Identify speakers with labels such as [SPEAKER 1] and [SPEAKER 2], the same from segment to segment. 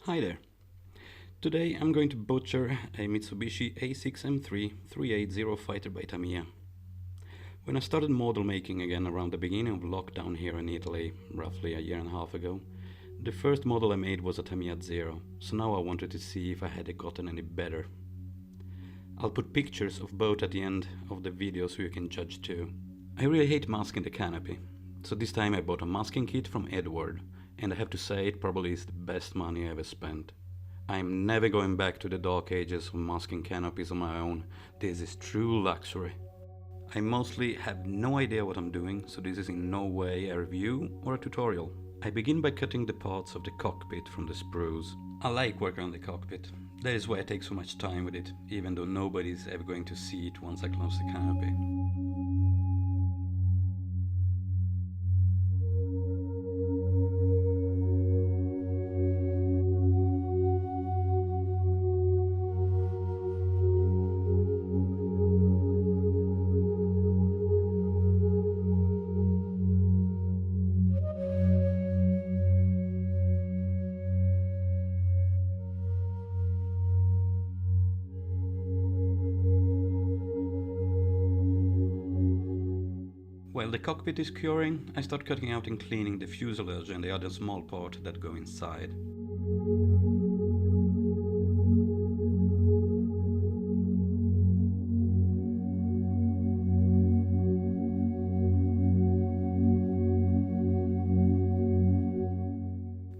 [SPEAKER 1] Hi there. Today I'm going to butcher a Mitsubishi A6M3 380 fighter by Tamiya. When I started model making again around the beginning of lockdown here in Italy, roughly a year and a half ago, the first model I made was a Tamiya Zero, so now I wanted to see if I had gotten any better. I'll put pictures of both at the end of the video so you can judge too. I really hate masking the canopy, so this time I bought a masking kit from Edward, and I have to say it probably is the best money I ever spent. I'm never going back to the dark ages of masking canopies on my own. This is true luxury. I mostly have no idea what I'm doing, so this is in no way a review or a tutorial. I begin by cutting the parts of the cockpit from the sprues. I like working on the cockpit. That is why I take so much time with it, even though nobody's ever going to see it once I close the canopy. While the cockpit is curing, I start cutting out and cleaning the fuselage and the other small part that go inside.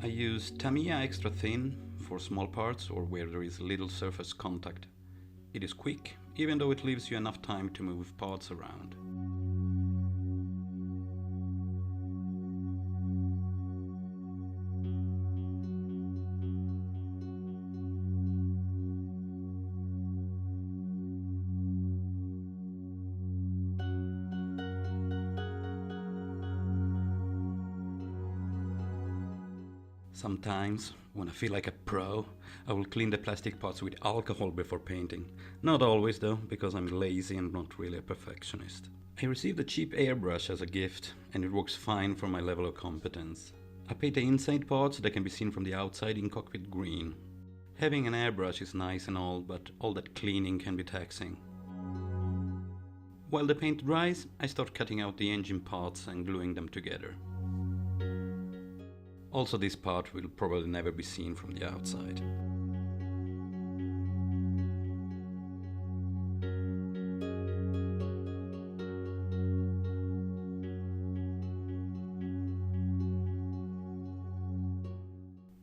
[SPEAKER 1] I use Tamiya extra thin for small parts or where there is little surface contact. It is quick, even though it leaves you enough time to move parts around. Sometimes, when I feel like a pro, I will clean the plastic parts with alcohol before painting. Not always though, because I'm lazy and not really a perfectionist. I received a cheap airbrush as a gift, and it works fine for my level of competence. I paint the inside parts that can be seen from the outside in cockpit green. Having an airbrush is nice and all, but all that cleaning can be taxing. While the paint dries, I start cutting out the engine parts and gluing them together. Also, this part will probably never be seen from the outside.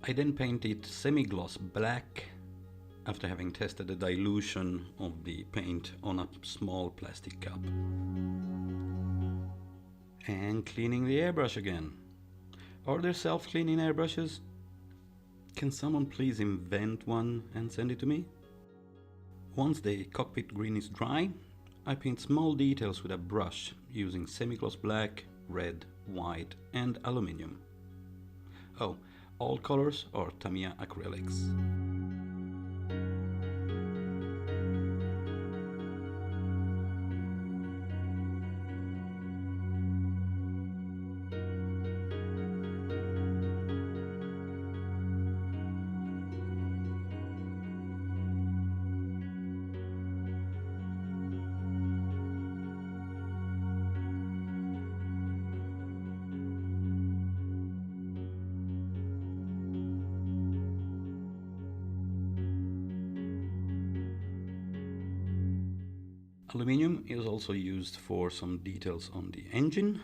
[SPEAKER 1] I then paint it semi-gloss black after having tested the dilution of the paint on a small plastic cup. And cleaning the airbrush again. Are there self-cleaning airbrushes? Can someone please invent one and send it to me? Once the cockpit green is dry, I paint small details with a brush using semi-gloss black, red, white and aluminium. Oh, all colors are Tamiya acrylics. Aluminium is also used for some details on the engine.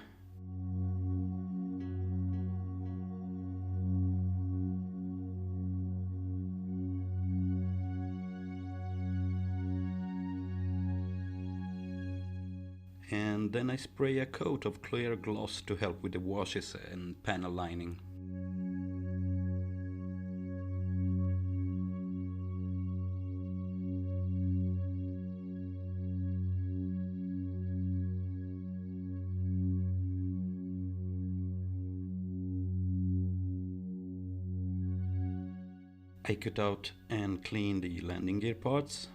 [SPEAKER 1] And then I spray a coat of clear gloss to help with the washes and panel lining. I cut out and clean the landing gear parts.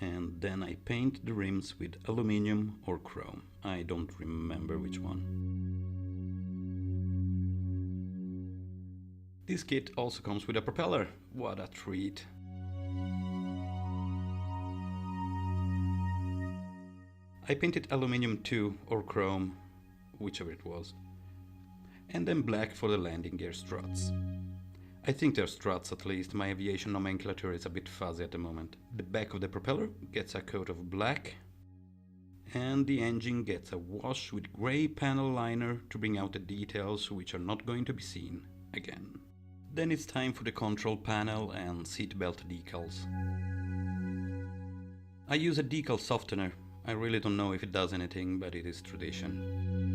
[SPEAKER 1] and then I paint the rims with aluminium or chrome. I don't remember which one. This kit also comes with a propeller. What a treat! I painted aluminium too, or chrome, whichever it was. And then black for the landing gear struts. I think they're struts at least, my aviation nomenclature is a bit fuzzy at the moment. The back of the propeller gets a coat of black, and the engine gets a wash with grey panel liner to bring out the details which are not going to be seen again. Then it's time for the control panel and seatbelt decals. I use a decal softener. I really don't know if it does anything, but it is tradition.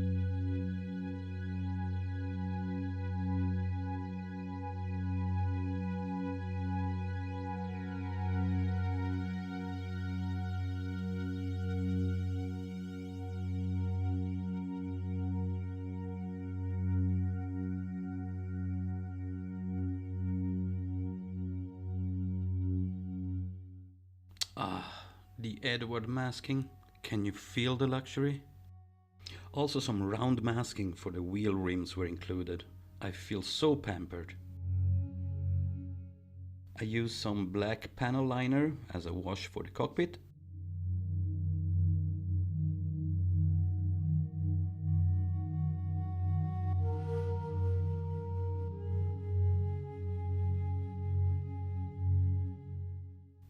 [SPEAKER 1] Ah, the Edward masking. Can you feel the luxury? Also some round masking for the wheel rims were included. I feel so pampered. I use some black panel liner as a wash for the cockpit.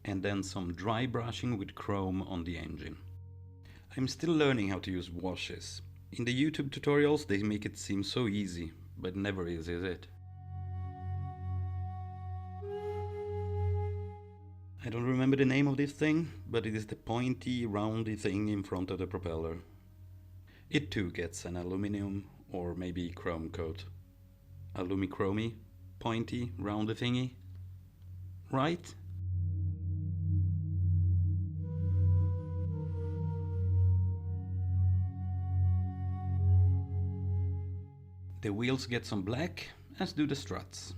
[SPEAKER 1] And then some dry brushing with chrome on the engine. I'm still learning how to use washes. In the YouTube tutorials they make it seem so easy, but never is it? I don't remember the name of this thing, but it is the pointy, roundy thing in front of the propeller. It too gets an aluminium or maybe chrome coat. Alumichrome, pointy, roundy thingy. Right? The wheels get some black, as do the struts.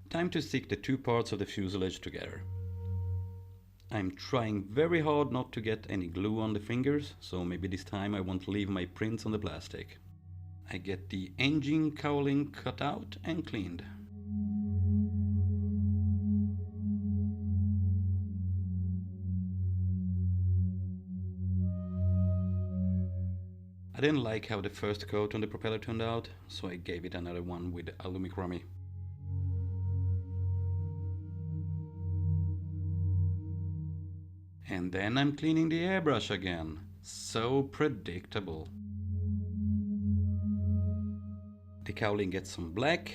[SPEAKER 1] Time to stick the two parts of the fuselage together. I'm trying very hard not to get any glue on the fingers, so maybe this time I won't leave my prints on the plastic. I get the engine cowling cut out and cleaned. I didn't like how the first coat on the propeller turned out, so I gave it another one with alumichrome. And then I'm cleaning the airbrush again. So predictable. The cowling gets some black.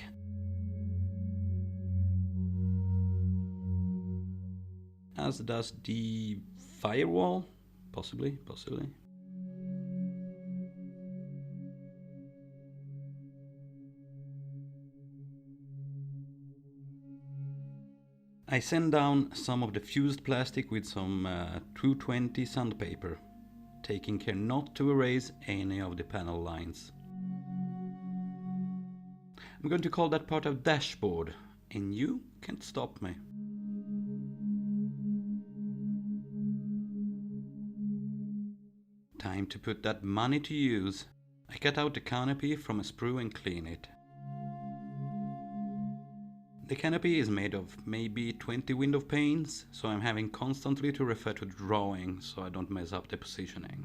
[SPEAKER 1] As does the firewall. Possibly. I sand down some of the fused plastic with some 220 sandpaper, taking care not to erase any of the panel lines. I'm going to call that part of dashboard, and you can't stop me. Time to put that money to use. I cut out the canopy from a sprue and clean it. The canopy is made of maybe 20 window panes, so I'm having constantly to refer to the drawing so I don't mess up the positioning.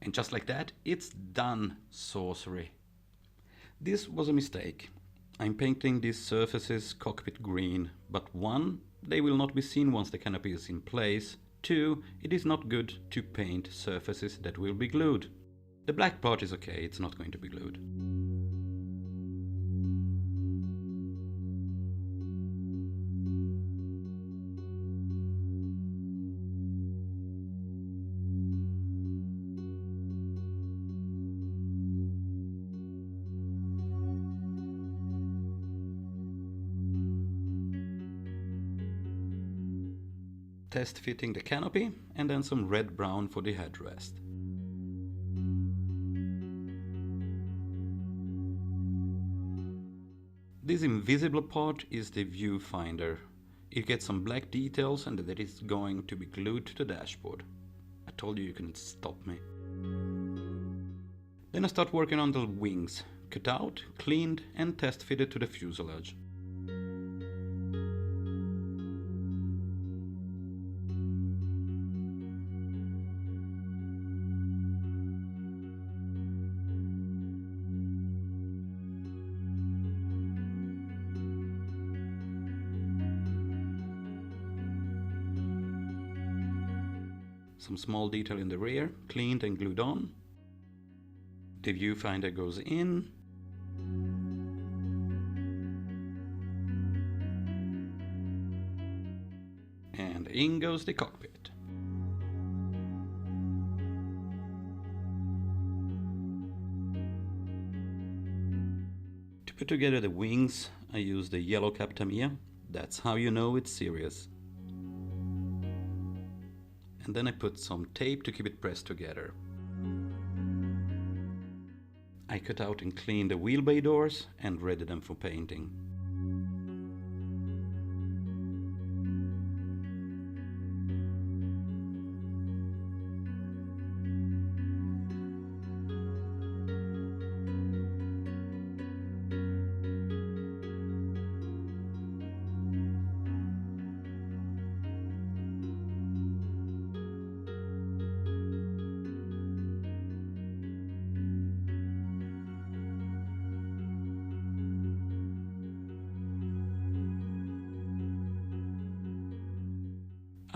[SPEAKER 1] And just like that, it's done, sorcery. This was a mistake. I'm painting these surfaces cockpit green, but 1, they will not be seen once the canopy is in place. 2, it is not good to paint surfaces that will be glued. The black part is okay, it's not going to be glued. test fitting the canopy, and then some red-brown for the headrest. This invisible part is the viewfinder. It gets some black details and that is going to be glued to the dashboard. I told you couldn't stop me. Then I start working on the wings, cut out, cleaned and test fitted to the fuselage. Some small detail in the rear, cleaned and glued on. The viewfinder goes in. And in goes the cockpit. To put together the wings, I use the yellow cap Tamiya. That's how you know it's serious. And then I put some tape to keep it pressed together. I cut out and cleaned the wheel bay doors and ready them for painting.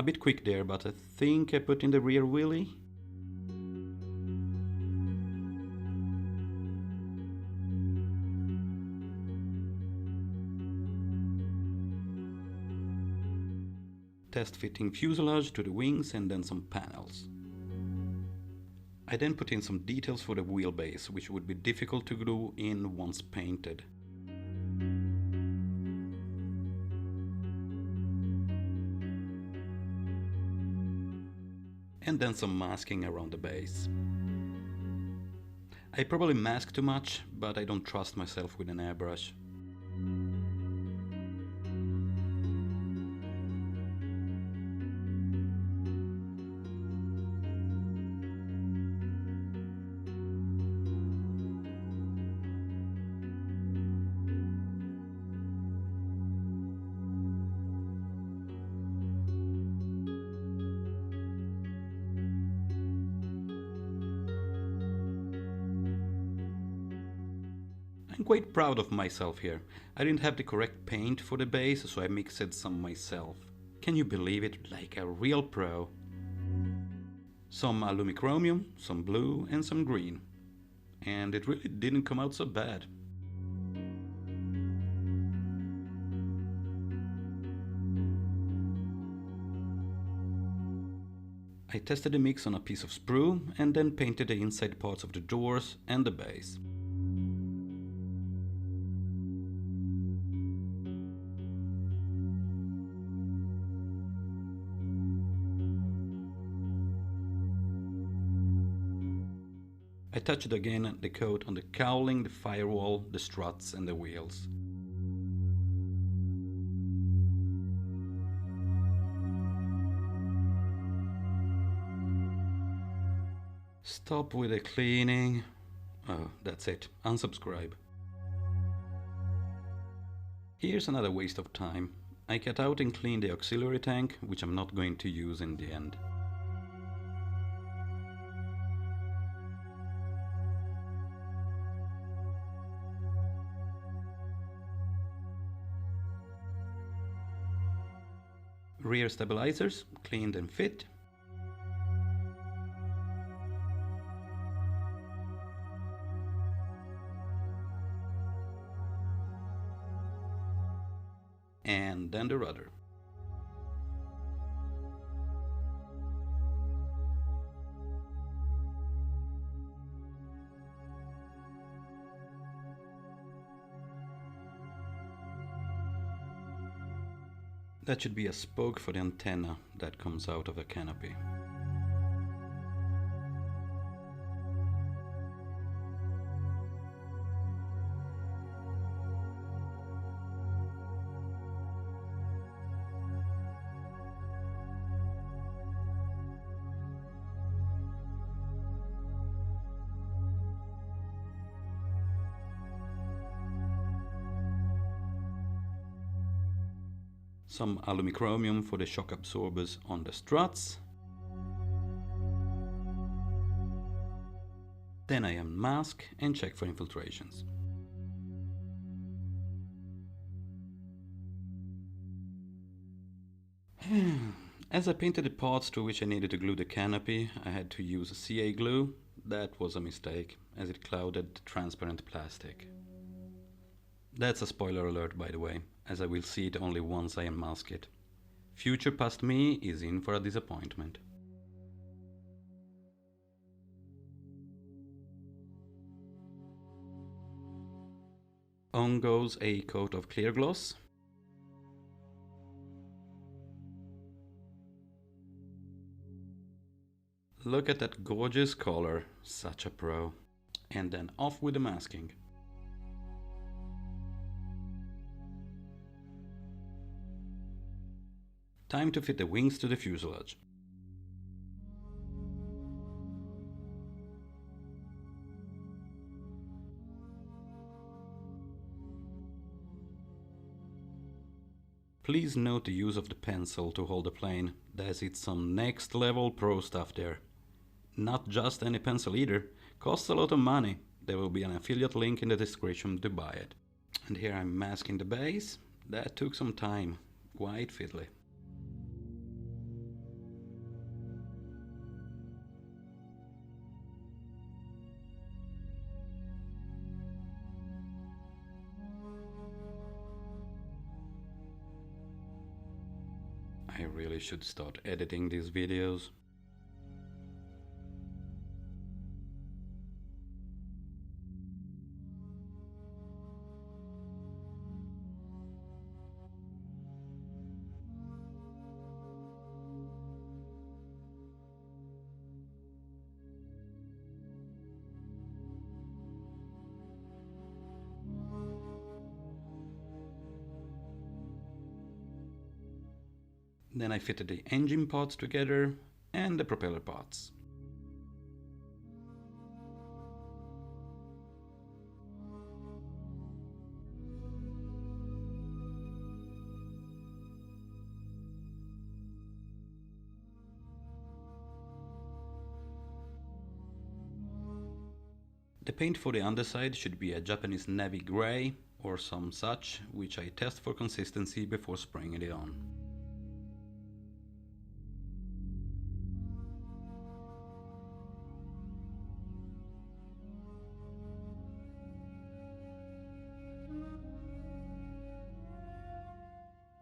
[SPEAKER 1] A bit quick there, but I think I put in the rear wheelie. Test fitting fuselage to the wings and then some panels. I then put in some details for the wheelbase, which would be difficult to glue in once painted. And then some masking around the base. I probably mask too much, but I don't trust myself with an airbrush. I'm quite proud of myself here. I didn't have the correct paint for the base, so I mixed some myself. Can you believe it? Like a real pro. Some alumichromium, some blue and some green. And it really didn't come out so bad. I tested the mix on a piece of sprue and then painted the inside parts of the doors and the base. I touched again the coat on the cowling, the firewall, the struts and the wheels. Stop with the cleaning. Oh, that's it. Unsubscribe. Here's another waste of time. I cut out and cleaned the auxiliary tank, which I'm not going to use in the end. Rear stabilizers, cleaned and fit. And then the rudder. That should be a spoke for the antenna that comes out of the canopy. Some alumichromium for the shock absorbers on the struts. Then I unmask and check for infiltrations. As I painted the parts to which I needed to glue the canopy, I had to use CA glue. That was a mistake, as it clouded the transparent plastic. That's a spoiler alert, by the way, as I will see it only once I unmask it. Future past me is in for a disappointment. On goes a coat of clear gloss. Look at that gorgeous color, such a pro. And then off with the masking. Time to fit the wings to the fuselage. Please note the use of the pencil to hold the plane, as it's some next level pro stuff there. Not just any pencil either, costs a lot of money. There will be an affiliate link in the description to buy it. And here I'm masking the base. That took some time, quite fiddly. I really should start editing these videos. Then I fitted the engine parts together and the propeller parts. The paint for the underside should be a Japanese navy grey or some such, which I test for consistency before spraying it on.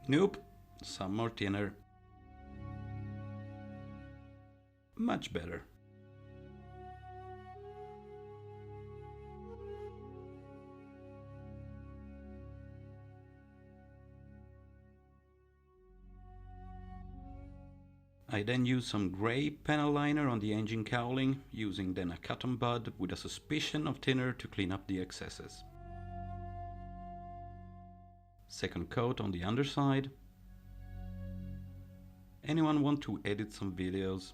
[SPEAKER 1] Nope, some more thinner. Much better. I then use some grey panel liner on the engine cowling, using then a cotton bud with a suspicion of thinner to clean up the excesses. Second coat on the underside. Anyone want to edit some videos?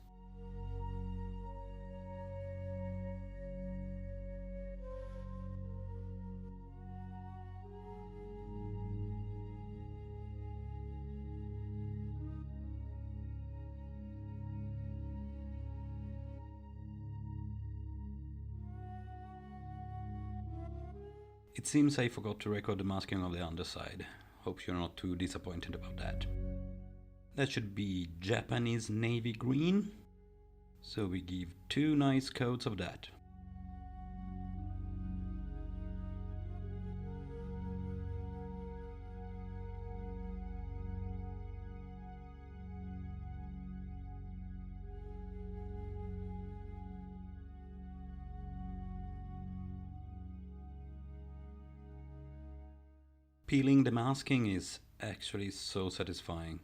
[SPEAKER 1] It seems I forgot to record the masking of the underside. Hope you're not too disappointed about that. That should be Japanese navy green. So we give 2 nice coats of that. Peeling the masking is actually so satisfying.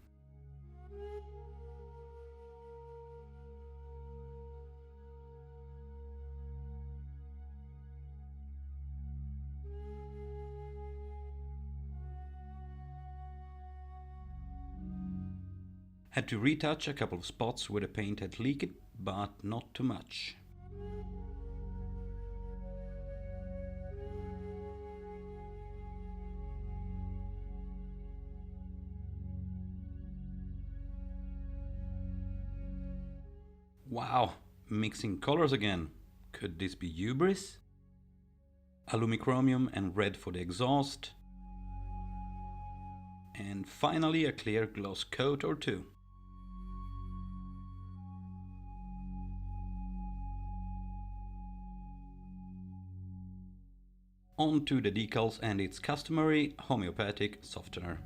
[SPEAKER 1] Had to retouch a couple of spots where the paint had leaked, but not too much. Wow, mixing colors again. Could this be hubris? Alumicromium and red for the exhaust. And finally a clear gloss coat or two. On to the decals and its customary homeopathic softener.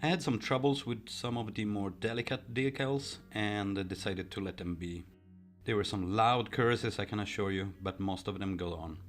[SPEAKER 1] I had some troubles with some of the more delicate decals and decided to let them be. There were some loud curses, I can assure you, but most of them go on.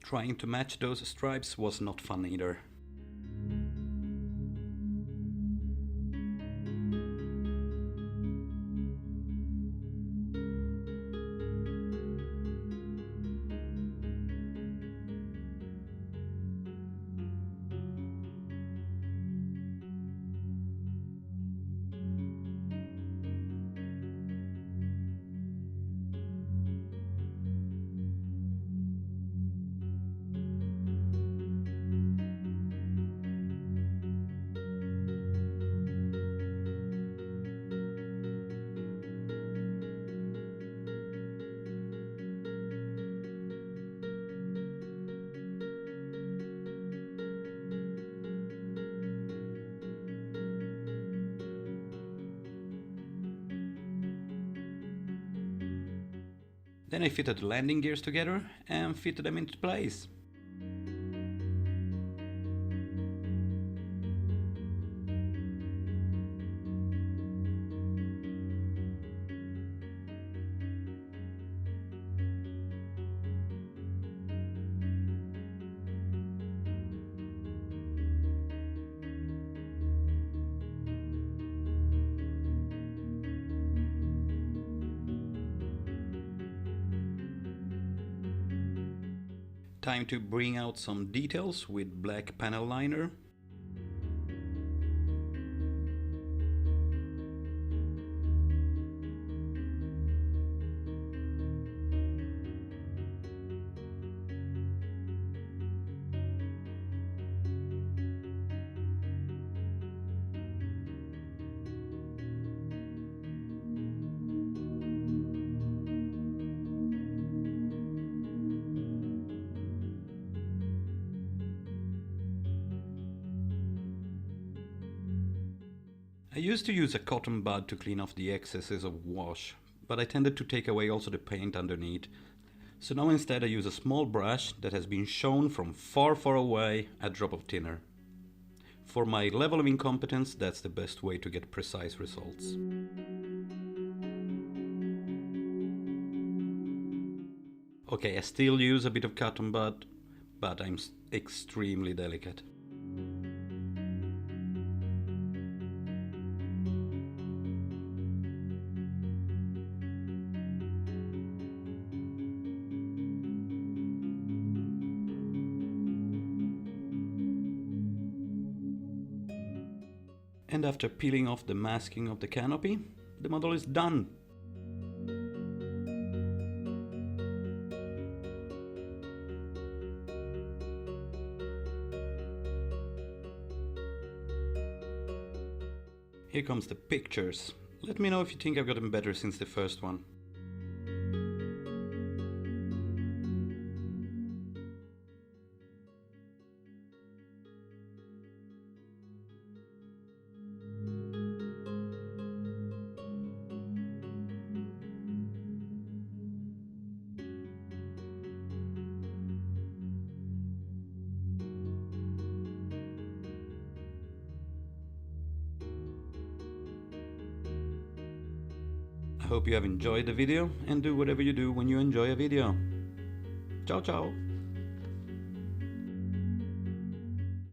[SPEAKER 1] Trying to match those stripes was not fun either. Then I fitted the landing gears together and fitted them into place. Time to bring out some details with black panel liner. I used to use a cotton bud to clean off the excesses of wash, but I tended to take away also the paint underneath. So now instead I use a small brush that has been shown from far, far away a drop of thinner. For my level of incompetence, that's the best way to get precise results. Okay, I still use a bit of cotton bud, but I'm extremely delicate. And after peeling off the masking of the canopy, the model is done. Here comes the pictures. Let me know if you think I've gotten better since the first one. I hope you have enjoyed the video and do whatever you do when you enjoy a video. Ciao ciao!